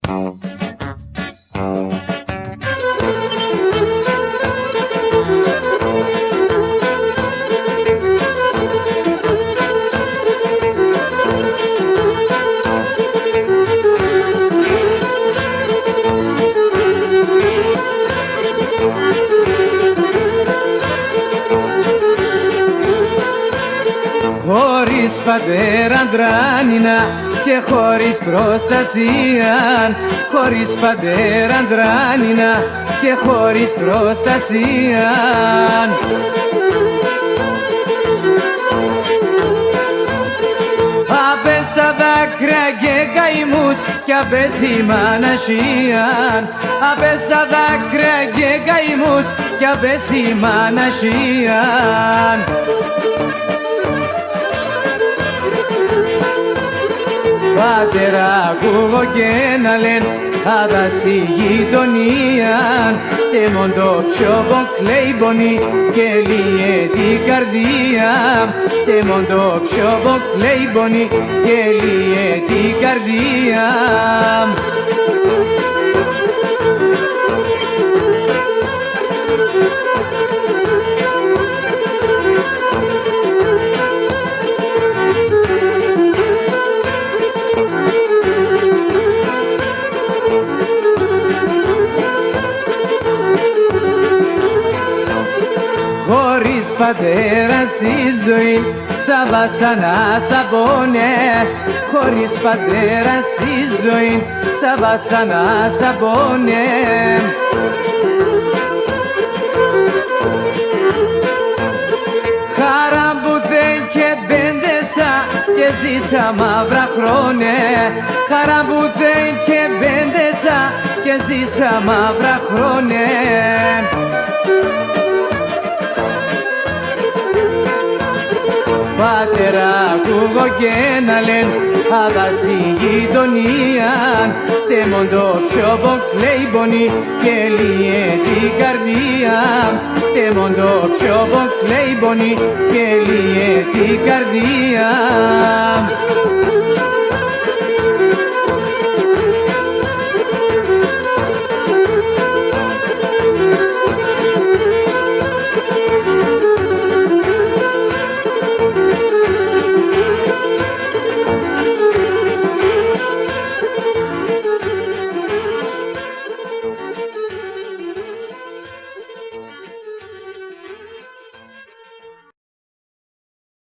Χωρίς πατέρα ντράνινα και χωρίς προστασία, χωρίς πατέρα ντράνινα και χωρίς προστασία. Απέσα δάκρυα και καημούς κι απέσει μανασίαν, απέσα δάκρυα και καημούς κι απέσει μανασίαν. Πατέρα ακούγω και να λεν άδαση γειτονίαν, και μον το ψιόβο κλαίει πονή και λύε την καρδία, και μον το ψιόβο κλαίει πονή και λύε την καρδία. Χωρίς πατέρα στη ζωή σαν βασανά σαπώνε, χωρίς πατέρα στη ζωή σαν βασανά σαπώνε. Χαρά που δεν και μπέντεσα και ζήσα μαύρα χρόνε, χαρά που δεν και μπέντεσα και ζήσα μαύρα χρόνε. Πατέρα ακούγω και να λεν άδαση γειτονίαν, τε μον το ψιόβο κλαίει πονή και λύε την καρδία, τε μον το ψιόβο κλαίει πονή και λύε την καρδία.